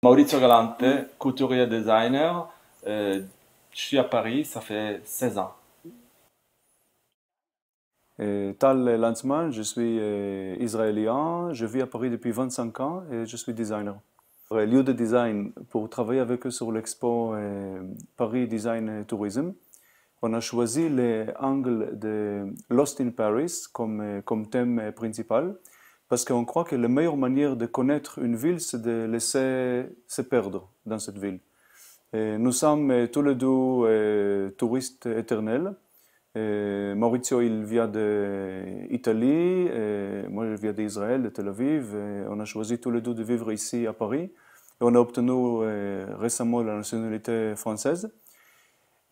Maurizio Galante, couturier designer. Je suis à Paris, ça fait 16 ans. Tal Lanzmann, je suis israélien, je vis à Paris depuis 25 ans et je suis designer. Lieu de design, pour travailler avec eux sur l'expo Paris Design Tourism, on a choisi l'angle de Lost in Paris comme thème principal parce qu'on croit que la meilleure manière de connaître une ville, c'est de laisser se perdre dans cette ville. Nous sommes tous les deux touristes éternels. Maurizio, il vient d'Italie, moi je viens d'Israël, de Tel Aviv. On a choisi tous les deux de vivre ici à Paris. Et on a obtenu récemment la nationalité française.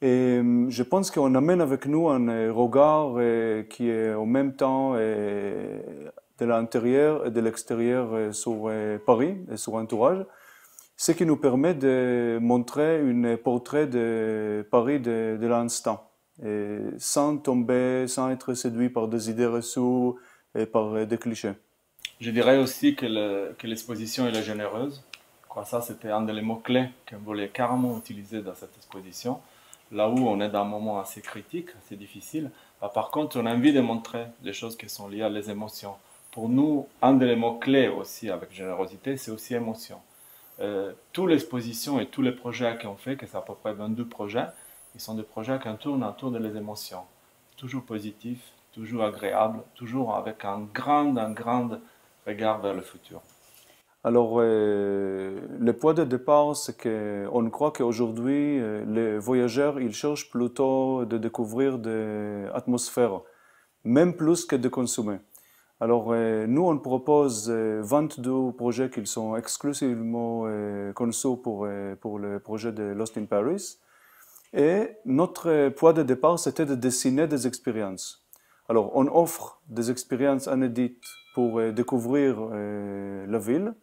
Et je pense qu'on amène avec nous un regard qui est en même temps de l'intérieur et de l'extérieur sur Paris et sur l'entourage, ce qui nous permet de montrer un portrait de Paris de l'instant, sans tomber, sans être séduit par des idées reçues et par des clichés. Je dirais aussi que l'exposition elle est généreuse. Quoi, ça, c'était un des mots-clés qu'on voulait carrément utiliser dans cette exposition. Là où on est dans un moment assez critique, assez difficile, bah, par contre, on a envie de montrer des choses qui sont liées à les émotions. Pour nous, un des mots-clés aussi avec générosité, c'est aussi émotion. Toute l'exposition et tous les projets qu'on fait, que c'est à peu près 22 projets, ils sont des projets qui tournent autour des émotions. Toujours positifs, toujours agréables, toujours avec un grand regard vers le futur. Alors, le point de départ, c'est qu'on croit qu'aujourd'hui, les voyageurs, ils cherchent plutôt de découvrir des atmosphères, même plus que de consommer. Alors, nous, on propose 22 projets qui sont exclusivement conçus pour le projet de Lost in Paris. Et notre point de départ, c'était de dessiner des expériences. Alors, on offre des expériences inédites pour découvrir la ville.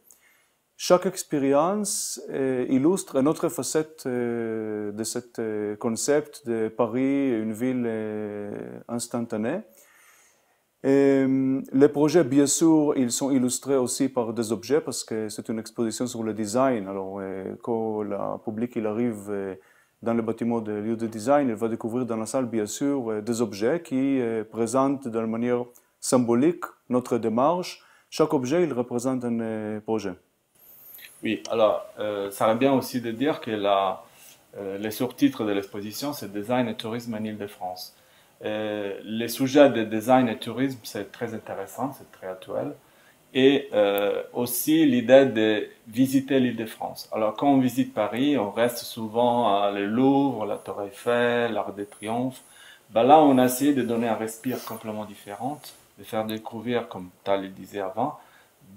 Chaque expérience illustre une autre facette de ce concept de Paris, une ville instantanée. Et les projets, bien sûr, ils sont illustrés aussi par des objets parce que c'est une exposition sur le design. Alors, quand le public il arrive dans le bâtiment de lieu de design, il va découvrir dans la salle, bien sûr, des objets qui présentent d'une manière symbolique notre démarche. Chaque objet, il représente un projet. Oui, alors, ça va bien aussi de dire que les sous-titres de l'exposition, c'est Design et tourisme en Île-de-France. Les sujets de design et tourisme, c'est très intéressant, c'est très actuel. Et aussi l'idée de visiter l'Île-de-France. Alors, quand on visite Paris, on reste souvent à le Louvre, la Tour Eiffel, l'Arc de Triomphe. Ben là, on a essayé de donner un respire complètement différent, de faire découvrir, comme Tal le disait avant,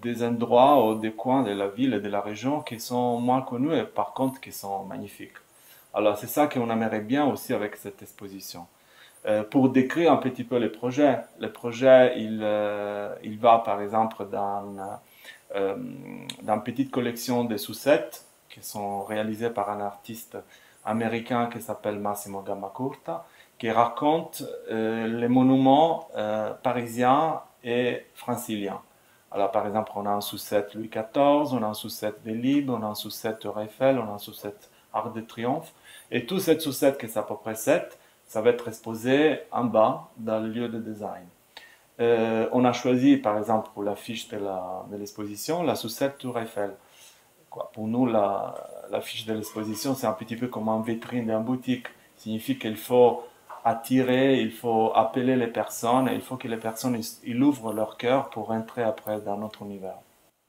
des endroits ou des coins de la ville et de la région qui sont moins connus et par contre qui sont magnifiques. Alors, c'est ça qu'on aimerait bien aussi avec cette exposition. Pour décrire un petit peu le projet il va par exemple dans une petite collection de sous-sets qui sont réalisés par un artiste américain qui s'appelle Massimo Gammacorta, qui raconte les monuments parisiens et franciliens. Alors par exemple, on a un sous-set Louis XIV, on a un sous-set Vélib, on a un sous-set Tour Eiffel, on a un sous-set Arc de Triomphe, et tous ces sous-sets, qui sont à peu près 7, ça va être exposé en bas dans le lieu de design. On a choisi, par exemple, pour l'affiche de l'exposition, la sous-set Tour Eiffel. Quoi, pour nous, l'affiche de l'exposition, c'est un petit peu comme une vitrine d'une boutique. Ça signifie qu'il faut attirer, il faut appeler les personnes, et il faut que les personnes ils ouvrent leur cœur pour entrer après dans notre univers.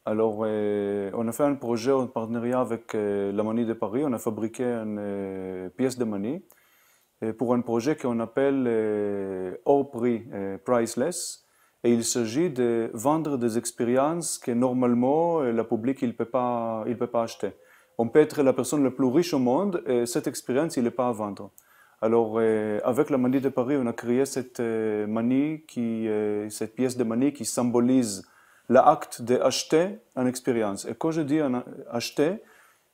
Alors, on a fait un projet en partenariat avec la Manie de Paris. On a fabriqué une pièce de Manie pour un projet qu'on appelle hors prix, priceless. Et il s'agit de vendre des expériences que normalement le public il peut pas acheter. On peut être la personne la plus riche au monde et cette expérience, il n'est pas à vendre. Alors, avec la Manie de Paris, on a créé cette manie cette pièce de manie qui symbolise l'acte d'acheter une expérience. Et quand je dis acheter,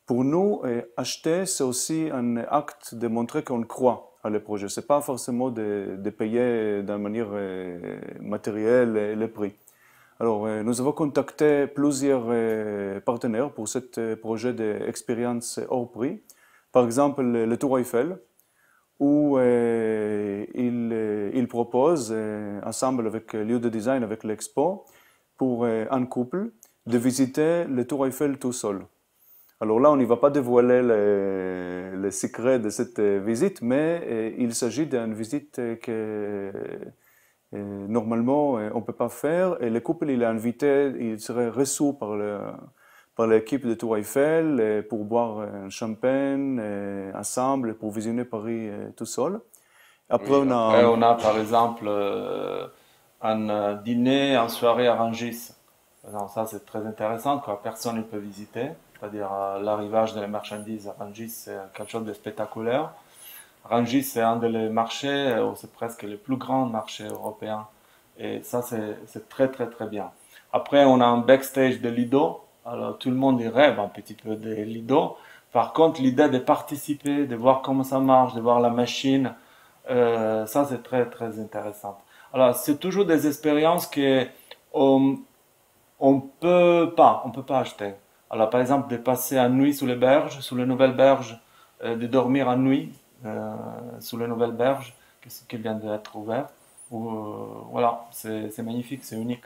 pour nous, acheter, c'est aussi un acte de montrer qu'on croit à le projet. Ce n'est pas forcément de payer d'une manière matérielle les prix. Alors, nous avons contacté plusieurs partenaires pour ce projet d'expérience hors prix. Par exemple, le Tour Eiffel, où il propose, ensemble avec Lieu de Design, avec l'Expo, pour un couple, de visiter le Tour Eiffel tout seul. Alors là, on n'y va pas dévoiler les secrets de cette visite, mais il s'agit d'une visite que normalement on ne peut pas faire. Et le couple, il est invité, il serait reçu par l'équipe de Tour Eiffel pour boire un champagne ensemble, pour visionner Paris tout seul. Après, Oui, on après a... on a par exemple un dîner en soirée à Rungis. Donc ça c'est très intéressant, quoi. Personne ne peut visiter. C'est-à-dire l'arrivage des marchandises à Rungis, c'est quelque chose de spectaculaire. Rungis, c'est un des marchés, c'est presque le plus grand marché européen. Et ça, c'est très, très, très bien. Après, on a un backstage de Lido. Alors, tout le monde y rêve un petit peu de Lido. Par contre, l'idée de participer, de voir comment ça marche, de voir la machine, ça, c'est très, très intéressant. Alors, c'est toujours des expériences que on, on peut pas acheter. Alors, par exemple, de passer une nuit sous les berges, sous les nouvelles berges, de dormir en nuit sous les nouvelles berges qui viennent d'être ouvertes. Voilà, c'est magnifique, c'est unique.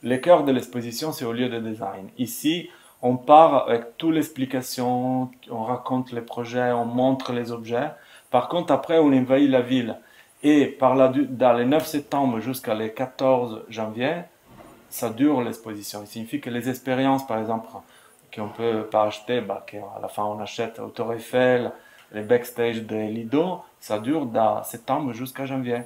Le cœur de l'exposition, c'est au lieu de design. Ici, on part avec toute l'explication, on raconte les projets, on montre les objets. Par contre, après, on envahit la ville. Et dans les 9 septembre jusqu'à les 14 janvier, ça dure l'exposition. Il signifie que les expériences, par exemple, qu'on peut pas acheter, bah, qu'à la fin on achète au Tour Eiffel, les backstage de Lido, ça dure de septembre jusqu'à janvier.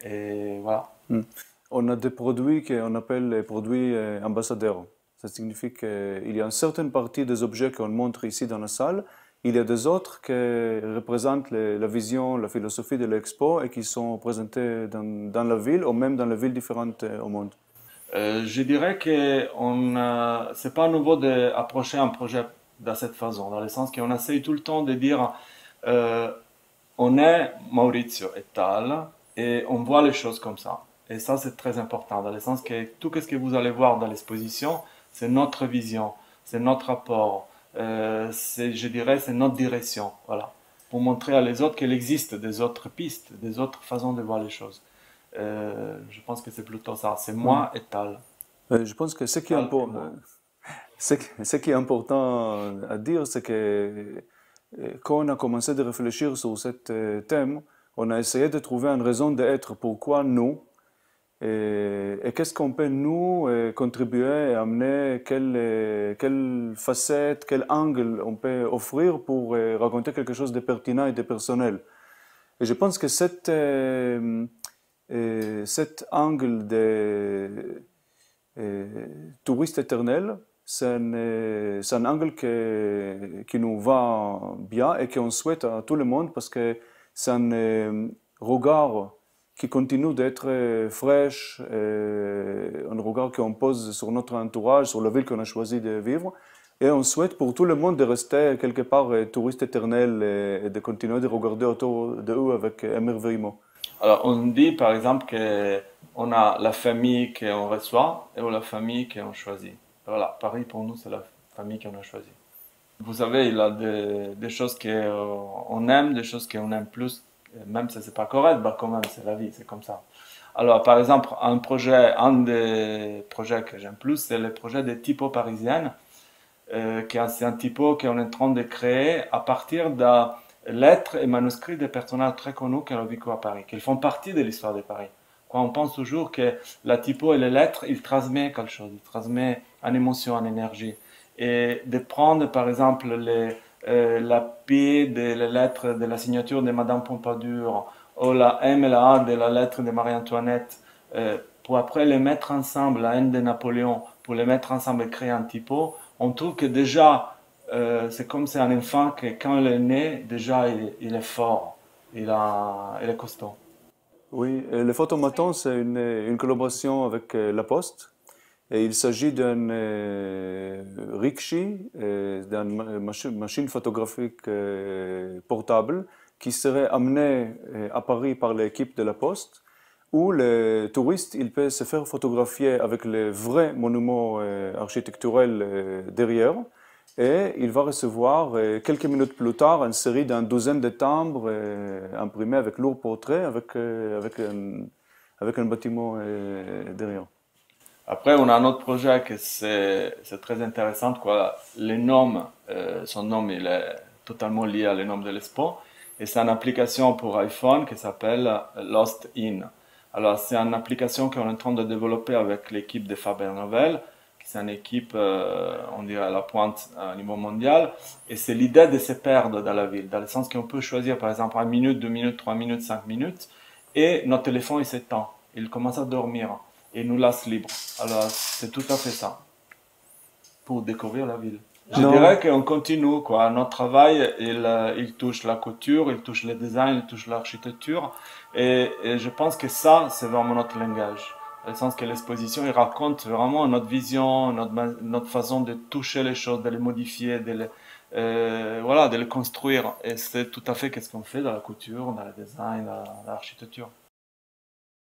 Et voilà. Hmm. On a des produits qu'on appelle les produits ambassadeurs. Ça signifie qu'il y a une certaine partie des objets qu'on montre ici dans la salle. Il y a des autres qui représentent la vision, la philosophie de l'expo et qui sont présentés dans la ville ou même dans les villes différentes au monde. Je dirais que c'est pas nouveau d'approcher un projet de cette façon, dans le sens qu'on essaye tout le temps de dire euh, on est Maurizio et Tal et on voit les choses comme ça. Et ça, c'est très important, dans le sens que tout ce que vous allez voir dans l'exposition, c'est notre vision, c'est notre rapport, je dirais, c'est notre direction. Voilà. Pour montrer à les autres qu'il existe des autres pistes, des autres façons de voir les choses. Je pense que c'est plutôt ça. C'est Hmm. moi et Tal. Je pense que Tal et moi. ce qui est important à dire, c'est que quand on a commencé de réfléchir sur ce thème, on a essayé de trouver une raison d'être. Pourquoi nous? Et qu'est-ce qu'on peut, nous, contribuer et amener, quelle facette, quel angle on peut offrir pour raconter quelque chose de pertinent et de personnel. Et je pense que cet angle de touriste éternel, c'est un angle qui nous va bien et qu'on souhaite à tout le monde parce que c'est un regard qui continue d'être fraîche, un regard qu'on pose sur notre entourage, sur la ville qu'on a choisi de vivre. Et on souhaite pour tout le monde de rester quelque part touriste éternel et de continuer de regarder autour de eux avec émerveillement. Alors, on dit par exemple que on a la famille qu'on reçoit et la famille qu'on choisit. Voilà, Paris pour nous, c'est la famille qu'on a choisie. Vous savez, il y a des choses qu'on aime, des choses qu'on aime plus, même si c'est pas correct, bah quand même, c'est la vie, c'est comme ça. Alors, par exemple, un des projets que j'aime plus, c'est le projet des typos parisiennes. C'est un typo qu'on est en train de créer à partir de lettres et manuscrits de personnages très connus qui ont vécu à Paris, qui font partie de l'histoire de Paris. Quand on pense toujours que la typo et les lettres, ils transmettent quelque chose, ils transmettent une émotion, une énergie. Et de prendre par exemple la P de la lettre de la signature de Madame Pompadour, ou la M et la A de la lettre de Marie-Antoinette, pour après les mettre ensemble, la N de Napoléon, pour les mettre ensemble et créer un typo, on trouve que déjà, c'est comme c'est un enfant que quand il est né, déjà il est fort, il est costaud. Oui, le photomaton, c'est une collaboration avec La Poste. Et il s'agit d'un rickshaw, d'une machine photographique portable qui serait amenée à Paris par l'équipe de La Poste, où le touriste il peut se faire photographier avec les vrais monuments architecturels derrière. Et il va recevoir quelques minutes plus tard une série d'une douzaine de timbres imprimés avec lourd portrait, avec un bâtiment derrière. Après, on a un autre projet que c'est très intéressant, quoi. Les normes, son nom il est totalement lié à les normes de l'Expo, et c'est une application pour iPhone qui s'appelle Lost In. Alors, c'est une application qu'on est en train de développer avec l'équipe de Faber Novel, qui c'est une équipe, on dirait à la pointe au niveau mondial, et c'est l'idée de se perdre dans la ville, dans le sens qu'on peut choisir par exemple 1 minute, 2 minutes, 3 minutes, 5 minutes, et notre téléphone il s'éteint, il commence à dormir et nous laisse libre. Alors, c'est tout à fait ça, pour découvrir la ville. Je Non. dirais qu'on continue, quoi. Notre travail, il touche la couture, il touche le design, il touche l'architecture. Et je pense que ça, c'est vraiment notre langage. Dans le sens que l'exposition, il raconte vraiment notre vision, notre façon de toucher les choses, de les modifier, voilà, de les construire. Et c'est tout à fait ce qu'on fait dans la couture, dans le design, dans l'architecture.